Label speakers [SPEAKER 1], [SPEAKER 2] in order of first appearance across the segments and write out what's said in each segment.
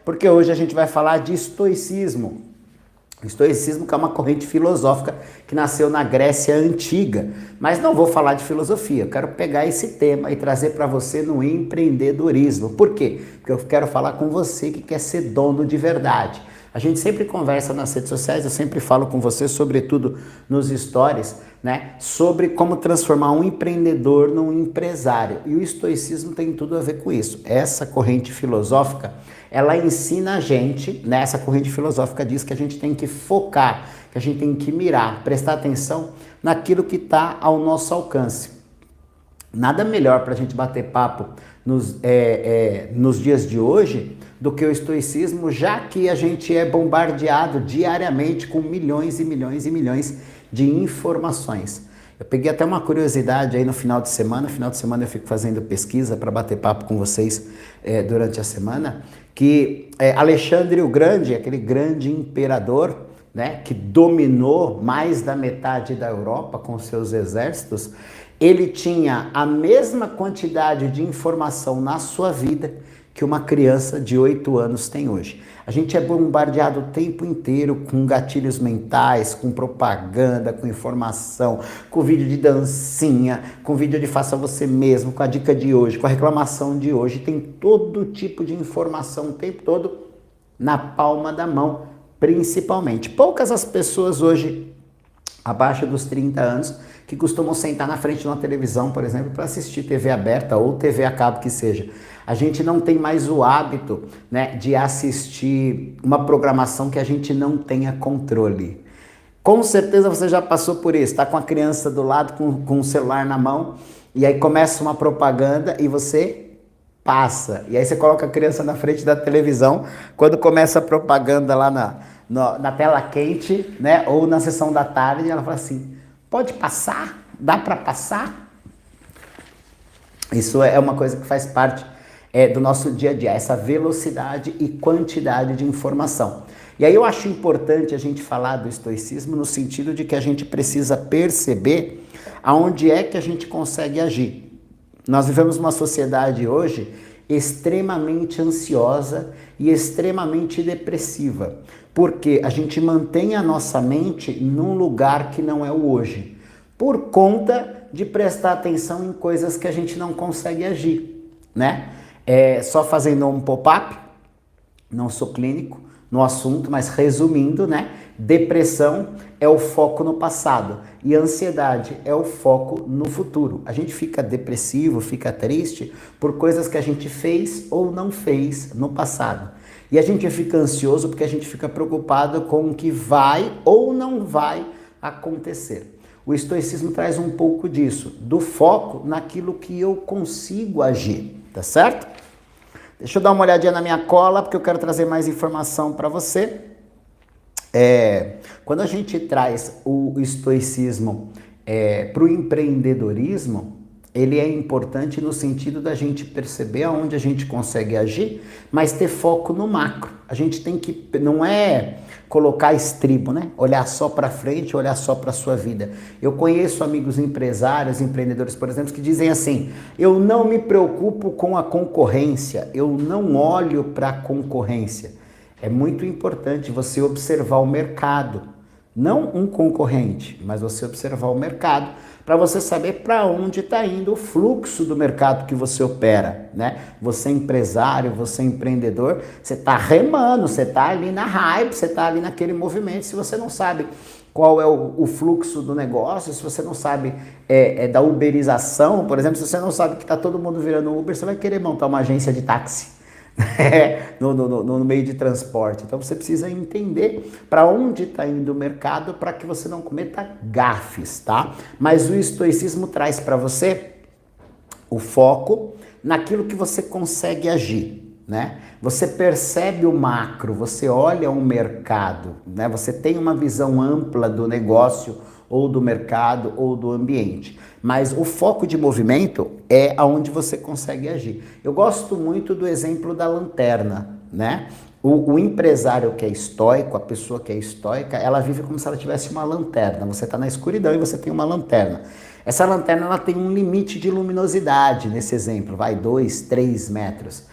[SPEAKER 1] Porque hoje a gente vai falar de estoicismo. O estoicismo que é uma corrente filosófica que nasceu na Grécia Antiga. Mas não vou falar de filosofia, eu quero pegar esse tema e trazer para você no empreendedorismo. Por quê? Porque eu quero falar com você que quer ser dono de verdade. A gente sempre conversa nas redes sociais, eu sempre falo com você, sobretudo nos stories, né, sobre como transformar um empreendedor num empresário. E o estoicismo tem tudo a ver com isso. Essa corrente filosófica, ela ensina a gente, né, essa corrente filosófica diz que a gente tem que focar, que a gente tem que mirar, prestar atenção naquilo que está ao nosso alcance. Nada melhor para a gente bater papo nos dias de hoje do que o estoicismo, já que a gente é bombardeado diariamente com milhões e milhões e milhões de informações. Eu peguei até uma curiosidade aí no final de semana eu fico fazendo pesquisa para bater papo com vocês durante a semana, que Alexandre o Grande, aquele grande imperador, né, que dominou mais da metade da Europa com seus exércitos, ele tinha a mesma quantidade de informação na sua vida que uma criança de 8 anos tem hoje. A gente é bombardeado o tempo inteiro com gatilhos mentais, com propaganda, com informação, com vídeo de dancinha, com vídeo de faça você mesmo, com a dica de hoje, com a reclamação de hoje. Tem todo tipo de informação o tempo todo na palma da mão, principalmente. Poucas as pessoas hoje abaixo dos 30 anos que costumam sentar na frente de uma televisão, por exemplo, para assistir TV aberta ou TV a cabo que seja. A gente não tem mais o hábito, né, de assistir uma programação que a gente não tenha controle. Com certeza você já passou por isso, está com a criança do lado, com o celular na mão, e aí começa uma propaganda e você passa. E aí você coloca a criança na frente da televisão, quando começa a propaganda lá na tela quente, né, ou na sessão da tarde, ela fala assim, pode passar? Dá para passar? Isso é uma coisa que faz parte do nosso dia a dia, essa velocidade e quantidade de informação. E aí eu acho importante a gente falar do estoicismo no sentido de que a gente precisa perceber aonde é que a gente consegue agir. Nós vivemos uma sociedade hoje extremamente ansiosa e extremamente depressiva, porque a gente mantém a nossa mente num lugar que não é o hoje, por conta de prestar atenção em coisas que a gente não consegue agir, né? Só fazendo um pop-up, não sou clínico no assunto, mas resumindo, né? Depressão é o foco no passado e ansiedade é o foco no futuro. A gente fica depressivo, fica triste por coisas que a gente fez ou não fez no passado. E a gente fica ansioso porque a gente fica preocupado com o que vai ou não vai acontecer. O estoicismo traz um pouco disso, do foco naquilo que eu consigo agir, tá certo? Deixa eu dar uma olhadinha na minha cola, porque eu quero trazer mais informação para você. Quando a gente traz o estoicismo para o empreendedorismo, ele é importante no sentido da gente perceber aonde a gente consegue agir, mas ter foco no macro. A gente tem que, não é colocar estribo, né? Olhar só para frente, olhar só para a sua vida. Eu conheço amigos empresários, empreendedores, por exemplo, que dizem assim, eu não me preocupo com a concorrência, eu não olho para a concorrência. É muito importante você observar o mercado, não um concorrente, mas você observar o mercado, para você saber para onde está indo o fluxo do mercado que você opera, né? Você é empresário, você é empreendedor, você está remando, você está ali na hype, você está ali naquele movimento. Se você não sabe qual é o fluxo do negócio, se você não sabe da uberização, por exemplo, se você não sabe que está todo mundo virando Uber, você vai querer montar uma agência de táxi. No meio de transporte. Então você precisa entender para onde está indo o mercado para que você não cometa gafes, tá? Mas o estoicismo traz para você o foco naquilo que você consegue agir, né? Você percebe o macro, você olha o mercado, né? Você tem uma visão ampla do negócio ou do mercado ou do ambiente. Mas o foco de movimento é aonde você consegue agir. Eu gosto muito do exemplo da lanterna, né? O empresário que é estoico, a pessoa que é estoica, ela vive como se ela tivesse uma lanterna. Você está na escuridão e você tem uma lanterna. Essa lanterna ela tem um limite de luminosidade, nesse exemplo, vai 2, 3 metros.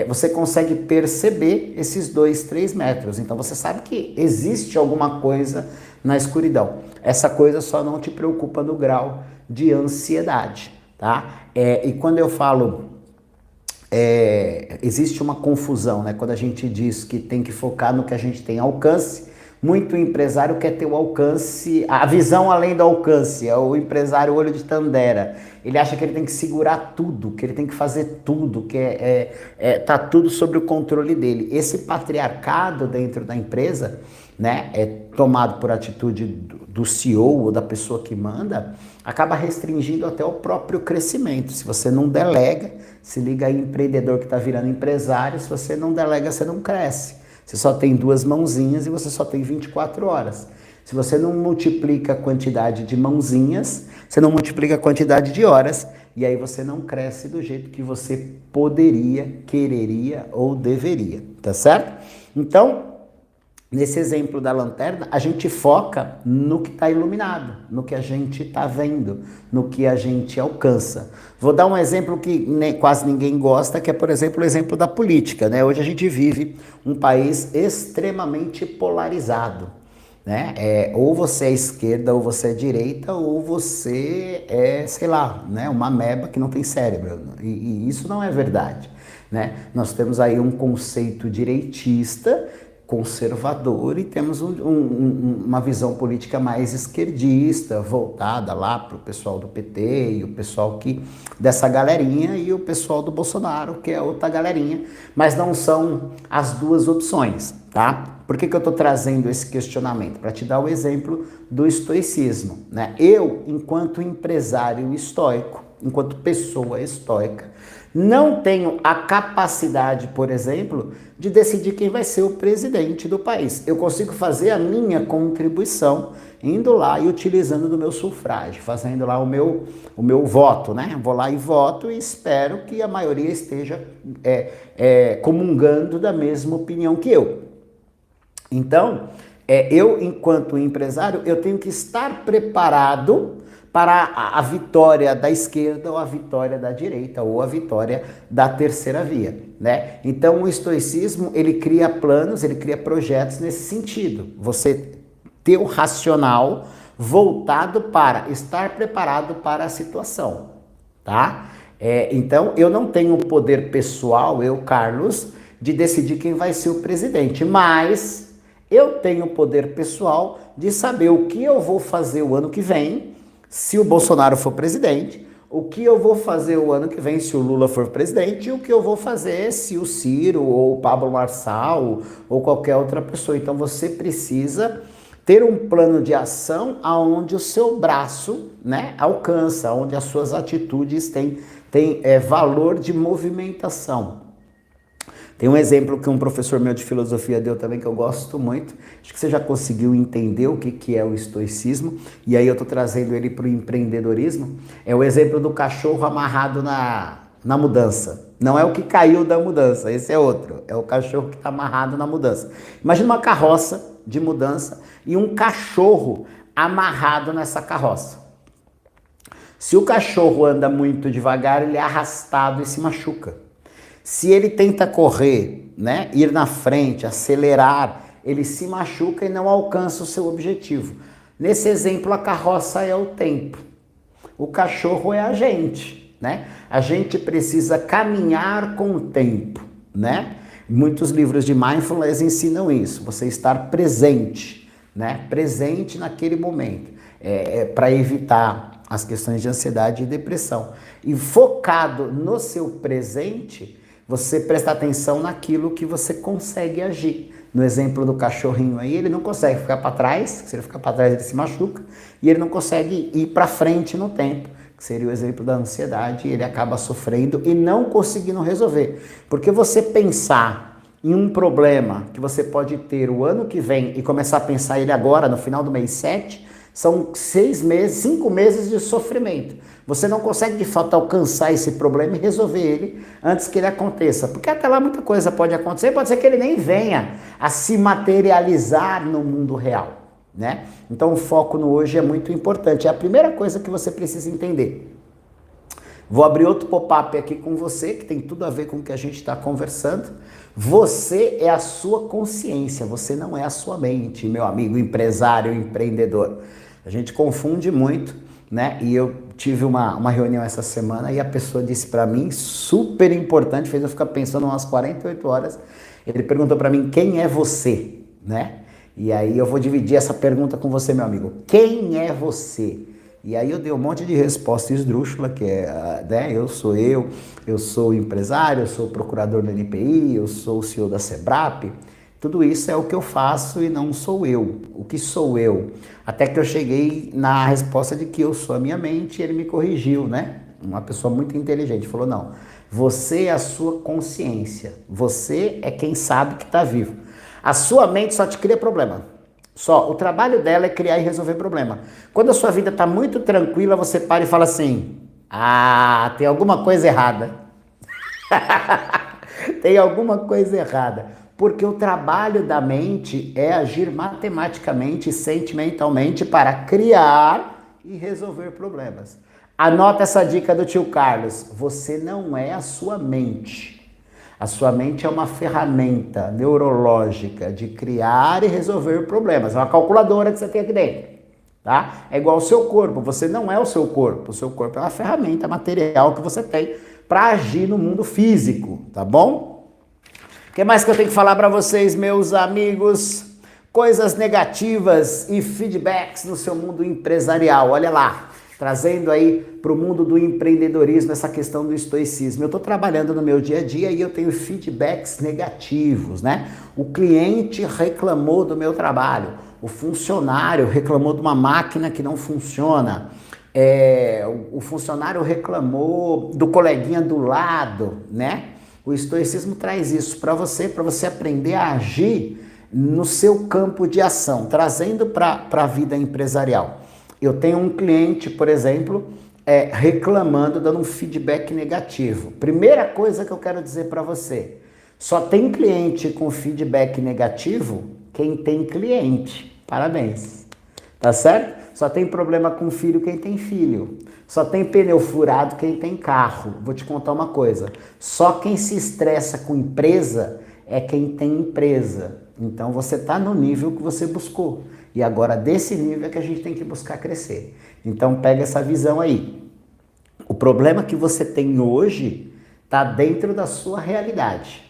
[SPEAKER 1] você consegue perceber esses 2, 3 metros. Então você sabe que existe alguma coisa na escuridão. Essa coisa só não te preocupa no grau de ansiedade, tá? E quando eu falo, existe uma confusão, né? Quando a gente diz que tem que focar no que a gente tem alcance, muito empresário quer ter o alcance, a visão além do alcance, é o empresário olho de Tandera. Ele acha que ele tem que segurar tudo, que ele tem que fazer tudo, que tá tudo sob o controle dele. Esse patriarcado dentro da empresa, né, tomado por atitude do CEO ou da pessoa que manda, acaba restringindo até o próprio crescimento. Se você não delega, se liga aí empreendedor que está virando empresário, se você não delega, você não cresce. Você só tem 2 mãozinhas e você só tem 24 horas. Se você não multiplica a quantidade de mãozinhas, você não multiplica a quantidade de horas, e aí você não cresce do jeito que você poderia, quereria ou deveria, tá certo? Então, nesse exemplo da lanterna, a gente foca no que está iluminado, no que a gente está vendo, no que a gente alcança. Vou dar um exemplo que quase ninguém gosta, que é, por exemplo, o exemplo da política, né? Hoje a gente vive um país extremamente polarizado, né? Ou você é esquerda, ou você é direita, ou você é, sei lá, né? Uma ameba que não tem cérebro. E isso não é verdade, né? Nós temos aí um conceito direitista, conservador, e temos uma visão política mais esquerdista, voltada lá para o pessoal do PT e o pessoal dessa galerinha, e o pessoal do Bolsonaro, que é outra galerinha, mas não são as duas opções, tá? Por que eu estou trazendo esse questionamento? Para te dar o exemplo do estoicismo, né? Eu, enquanto empresário estoico, enquanto pessoa estoica, não tenho a capacidade, por exemplo, de decidir quem vai ser o presidente do país. Eu consigo fazer a minha contribuição indo lá e utilizando do meu sufrágio, fazendo lá o meu voto, né? Vou lá e voto e espero que a maioria esteja comungando da mesma opinião que eu. Então, eu, enquanto empresário, eu tenho que estar preparado para a vitória da esquerda ou a vitória da direita ou a vitória da terceira via, né? Então o estoicismo, ele cria planos, ele cria projetos nesse sentido. Você ter o racional voltado para estar preparado para a situação, tá? Então eu não tenho o poder pessoal, eu, Carlos, de decidir quem vai ser o presidente, mas eu tenho o poder pessoal de saber o que eu vou fazer o ano que vem, se o Bolsonaro for presidente, o que eu vou fazer o ano que vem se o Lula for presidente, e o que eu vou fazer se o Ciro ou o Pablo Marçal ou qualquer outra pessoa. Então você precisa ter um plano de ação aonde o seu braço, né, alcança, onde as suas atitudes têm valor de movimentação. Tem um exemplo que um professor meu de filosofia deu também, que eu gosto muito. Acho que você já conseguiu entender o que é o estoicismo, e aí eu estou trazendo ele para o empreendedorismo. É o exemplo do cachorro amarrado na mudança. Não é o que caiu da mudança, esse é outro. É o cachorro que está amarrado na mudança. Imagina uma carroça de mudança e um cachorro amarrado nessa carroça. Se o cachorro anda muito devagar, ele é arrastado e se machuca. Se ele tenta correr, né, ir na frente, acelerar, ele se machuca e não alcança o seu objetivo. Nesse exemplo, a carroça é o tempo. O cachorro é a gente, né? A gente precisa caminhar com o tempo, né? Muitos livros de mindfulness ensinam isso, você estar presente, né? Presente naquele momento, para evitar as questões de ansiedade e depressão. E focado no seu presente, você presta atenção naquilo que você consegue agir. No exemplo do cachorrinho aí, ele não consegue ficar para trás, se ele ficar para trás ele se machuca, e ele não consegue ir para frente no tempo, que seria o exemplo da ansiedade, e ele acaba sofrendo e não conseguindo resolver. Porque você pensar em um problema que você pode ter o ano que vem e começar a pensar ele agora, no final do mês 7, são 6 meses, 5 meses de sofrimento. Você não consegue, de fato, alcançar esse problema e resolver ele antes que ele aconteça. Porque até lá muita coisa pode acontecer, pode ser que ele nem venha a se materializar no mundo real, né? Então o foco no hoje é muito importante. É a primeira coisa que você precisa entender. Vou abrir outro pop-up aqui com você, que tem tudo a ver com o que a gente está conversando. Você é a sua consciência, você não é a sua mente, meu amigo empresário, empreendedor. A gente confunde muito, né? E eu tive uma reunião essa semana e a pessoa disse para mim, super importante, fez eu ficar pensando umas 48 horas. Ele perguntou para mim, quem é você, né? E aí eu vou dividir essa pergunta com você, meu amigo. Quem é você? E aí eu dei um monte de resposta esdrúxula, que é, né, eu sou empresário, eu sou procurador do NPI, eu sou o CEO da Sebrap. Tudo isso é o que eu faço e não sou eu. O que sou eu? Até que eu cheguei na resposta de que eu sou a minha mente e ele me corrigiu, né? Uma pessoa muito inteligente falou, não, você é a sua consciência, você é quem sabe que está vivo. A sua mente só te cria problema. Só, o trabalho dela é criar e resolver problema. Quando a sua vida está muito tranquila, você para e fala assim, tem alguma coisa errada. Tem alguma coisa errada. Porque o trabalho da mente é agir matematicamente e sentimentalmente para criar e resolver problemas. Anota essa dica do tio Carlos. Você não é a sua mente. A sua mente é uma ferramenta neurológica de criar e resolver problemas. É uma calculadora que você tem aqui dentro, tá? É igual ao seu corpo. Você não é o seu corpo. O seu corpo é uma ferramenta material que você tem para agir no mundo físico, tá bom? O que mais que eu tenho que falar para vocês, meus amigos? Coisas negativas e feedbacks no seu mundo empresarial. Olha lá. Trazendo aí para o mundo do empreendedorismo essa questão do estoicismo. Eu estou trabalhando no meu dia a dia e eu tenho feedbacks negativos, né? O cliente reclamou do meu trabalho, o funcionário reclamou de uma máquina que não funciona, o funcionário reclamou do coleguinha do lado, né? O estoicismo traz isso para você aprender a agir no seu campo de ação, trazendo para a vida empresarial. Eu tenho um cliente, por exemplo, reclamando, dando um feedback negativo. Primeira coisa que eu quero dizer para você, só tem cliente com feedback negativo quem tem cliente. Parabéns. Tá certo? Só tem problema com filho quem tem filho. Só tem pneu furado quem tem carro. Vou te contar uma coisa. Só quem se estressa com empresa é quem tem empresa. Então você está no nível que você buscou. E agora desse nível é que a gente tem que buscar crescer. Então pega essa visão aí. O problema que você tem hoje está dentro da sua realidade.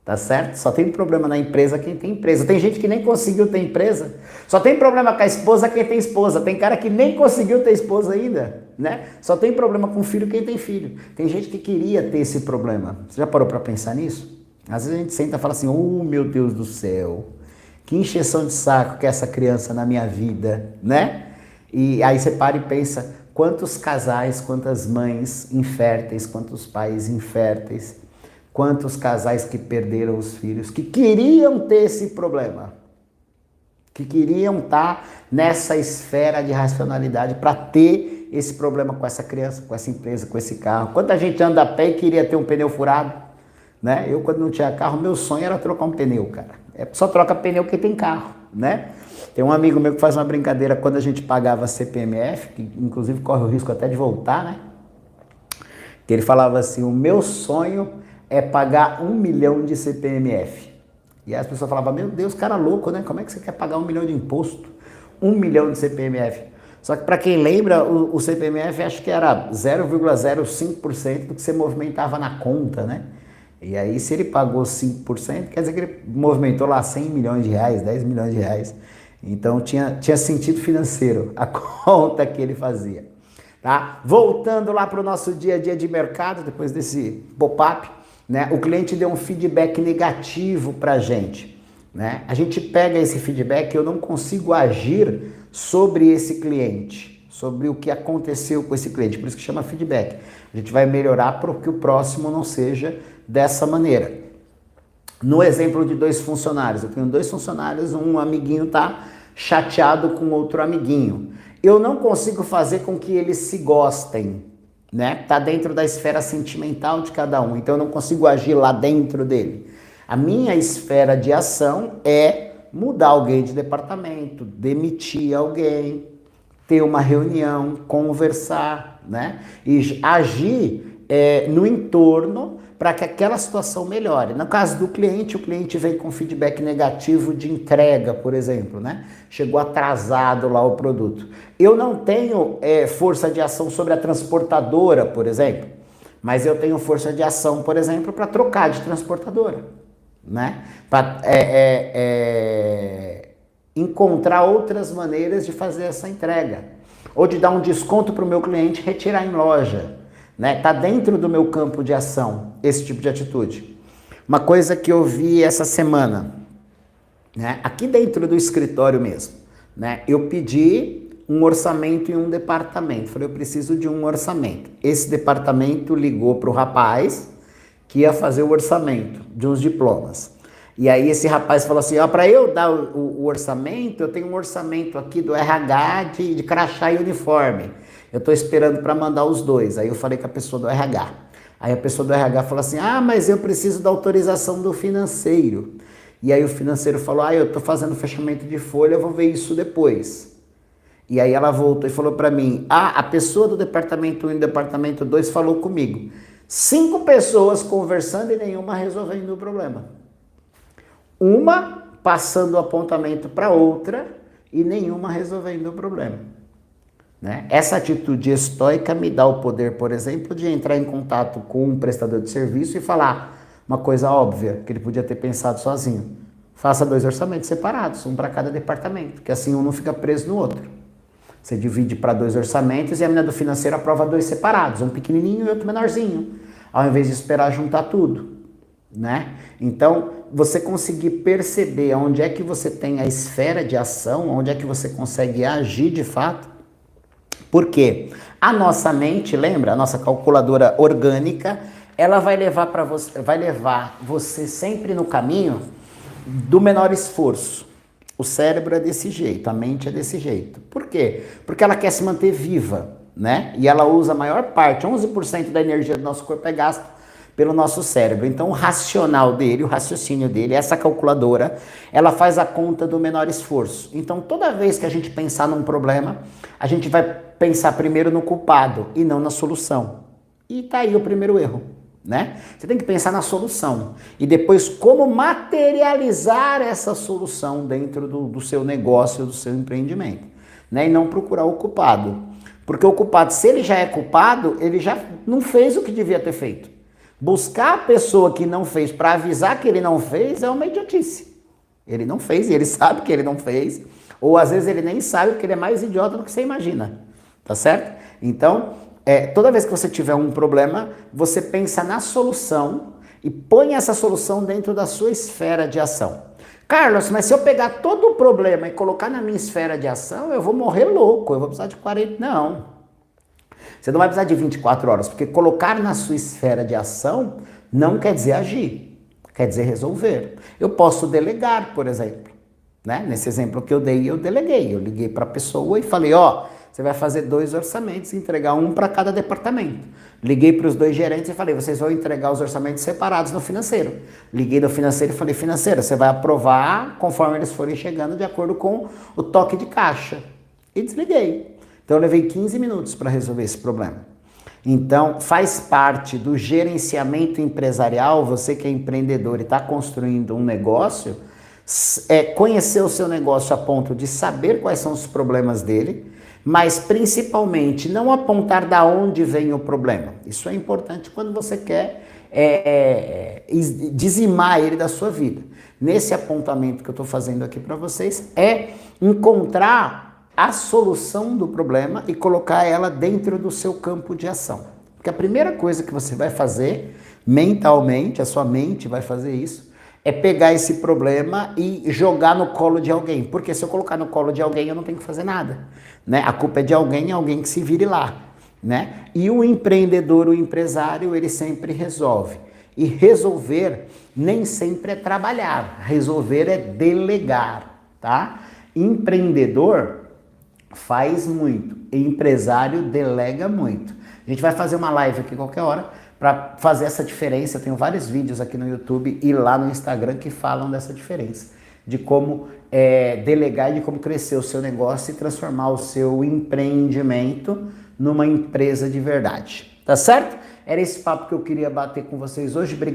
[SPEAKER 1] Tá certo? Só tem problema na empresa quem tem empresa. Tem gente que nem conseguiu ter empresa. Só tem problema com a esposa quem tem esposa. Tem cara que nem conseguiu ter esposa ainda, né? Só tem problema com filho quem tem filho. Tem gente que queria ter esse problema. Você já parou para pensar nisso? Às vezes a gente senta e fala assim, oh meu Deus do céu, que encheção de saco que é essa criança na minha vida, né? E aí você para e pensa, quantos casais, quantas mães inférteis, quantos pais inférteis, quantos casais que perderam os filhos, que queriam ter esse problema, que queriam estar nessa esfera de racionalidade para ter esse problema com essa criança, com essa empresa, com esse carro. Quanta gente anda a pé e queria ter um pneu furado, né? Eu, quando não tinha carro, meu sonho era trocar um pneu, cara. Só troca pneu quem tem carro, né? Tem um amigo meu que faz uma brincadeira quando a gente pagava CPMF, que inclusive corre o risco até de voltar, né? Que ele falava assim, o meu sonho é pagar 1 milhão de CPMF. E aí as pessoas falavam, meu Deus, cara louco, né? Como é que você quer pagar 1 milhão de imposto? 1 milhão de CPMF. Só que para quem lembra, o CPMF acho que era 0,05% do que você movimentava na conta, né? E aí se ele pagou 5%, quer dizer que ele movimentou lá 100 milhões de reais, 10 milhões de reais. Então tinha sentido financeiro a conta que ele fazia. Tá? Voltando lá para o nosso dia a dia de mercado, depois desse pop-up, né? O cliente deu um feedback negativo para a gente. Né? A gente pega esse feedback, eu não consigo agir sobre esse cliente, sobre o que aconteceu com esse cliente, por isso que chama feedback. A gente vai melhorar para que o próximo não seja dessa maneira. No exemplo de 2 funcionários, eu tenho 2 funcionários, um amiguinho está chateado com outro amiguinho. Eu não consigo fazer com que eles se gostem, né? Tá dentro da esfera sentimental de cada um, então eu não consigo agir lá dentro dele. A minha esfera de ação é mudar alguém de departamento, demitir alguém, ter uma reunião, conversar, né? E agir no entorno para que aquela situação melhore. No caso do cliente, o cliente vem com feedback negativo de entrega, por exemplo, né? Chegou atrasado lá o produto. Eu não tenho força de ação sobre a transportadora, por exemplo, mas eu tenho força de ação, por exemplo, para trocar de transportadora, né? Para encontrar outras maneiras de fazer essa entrega, ou de dar um desconto para o meu cliente retirar em loja, né? Tá dentro do meu campo de ação esse tipo de atitude. Uma coisa que eu vi essa semana, né? Aqui dentro do escritório mesmo, né? Eu pedi um orçamento em um departamento. Falei, eu preciso de um orçamento. Esse departamento ligou para o rapaz que ia fazer o orçamento de uns diplomas. E aí esse rapaz falou assim, ó, para eu dar o orçamento, eu tenho um orçamento aqui do RH de crachá e uniforme. Eu estou esperando para mandar os dois. Aí eu falei com a pessoa do RH. Aí a pessoa do RH falou assim, ah, mas eu preciso da autorização do financeiro. E aí o financeiro falou, ah, eu estou fazendo fechamento de folha, eu vou ver isso depois. E aí ela voltou e falou para mim, ah, a pessoa do departamento 1 e do departamento 2 falou comigo. 5 pessoas conversando e nenhuma resolvendo o problema. Uma passando o apontamento para outra e nenhuma resolvendo o problema. Né? Essa atitude estoica me dá o poder, por exemplo, de entrar em contato com um prestador de serviço e falar uma coisa óbvia, que ele podia ter pensado sozinho. Faça 2 orçamentos separados, um para cada departamento, que assim um não fica preso no outro. Você divide para 2 orçamentos e a menina do financeiro aprova 2 separados, um pequenininho e outro menorzinho, ao invés de esperar juntar tudo, né? Então, você conseguir perceber onde é que você tem a esfera de ação, onde é que você consegue agir de fato. Por quê? A nossa mente, lembra? A nossa calculadora orgânica, ela vai levar você sempre no caminho do menor esforço. O cérebro é desse jeito, a mente é desse jeito. Por quê? Porque ela quer se manter viva, né? E ela usa a maior parte, 11% da energia do nosso corpo é gasto pelo nosso cérebro. Então o racional dele, o raciocínio dele, essa calculadora, ela faz a conta do menor esforço. Então toda vez que a gente pensar num problema, a gente vai pensar primeiro no culpado e não na solução. E tá aí o primeiro erro, né? Você tem que pensar na solução e depois como materializar essa solução dentro do seu negócio, do seu empreendimento, né? E não procurar o culpado. Porque o culpado, se ele já é culpado, ele já não fez o que devia ter feito. Buscar a pessoa que não fez para avisar que ele não fez é uma idiotice. Ele não fez e ele sabe que ele não fez. Ou às vezes ele nem sabe porque ele é mais idiota do que você imagina. Tá certo? Então, toda vez que você tiver um problema, você pensa na solução e põe essa solução dentro da sua esfera de ação. Carlos, mas se eu pegar todo o problema e colocar na minha esfera de ação, eu vou morrer louco, eu vou precisar de 40... Não. Você não vai precisar de 24 horas, porque colocar na sua esfera de ação não quer dizer agir, quer dizer resolver. Eu posso delegar, por exemplo. Né? Nesse exemplo que eu dei, eu deleguei. Eu liguei para a pessoa e falei, ó, você vai fazer 2 orçamentos e entregar um para cada departamento. Liguei para os 2 gerentes e falei, vocês vão entregar os orçamentos separados no financeiro. Liguei no financeiro e falei, financeiro, você vai aprovar conforme eles forem chegando de acordo com o toque de caixa. E desliguei. Então eu levei 15 minutos para resolver esse problema. Então faz parte do gerenciamento empresarial, você que é empreendedor e está construindo um negócio, conhecer o seu negócio a ponto de saber quais são os problemas dele, mas principalmente não apontar da onde vem o problema. Isso é importante quando você quer dizimar ele da sua vida. Nesse apontamento que eu estou fazendo aqui para vocês, é encontrar a solução do problema e colocar ela dentro do seu campo de ação. Porque a primeira coisa que você vai fazer mentalmente, a sua mente vai fazer isso, é pegar esse problema e jogar no colo de alguém. Porque se eu colocar no colo de alguém, eu não tenho que fazer nada. Né? A culpa é de alguém que se vire lá. Né? E o empreendedor, o empresário, ele sempre resolve. E resolver nem sempre é trabalhar. Resolver é delegar. Tá? Empreendedor faz muito, empresário delega muito. A gente vai fazer uma live aqui qualquer hora para fazer essa diferença. Eu tenho vários vídeos aqui no YouTube e lá no Instagram que falam dessa diferença, de como delegar e de como crescer o seu negócio e transformar o seu empreendimento numa empresa de verdade. Tá certo? Era esse papo que eu queria bater com vocês hoje. Obrigado.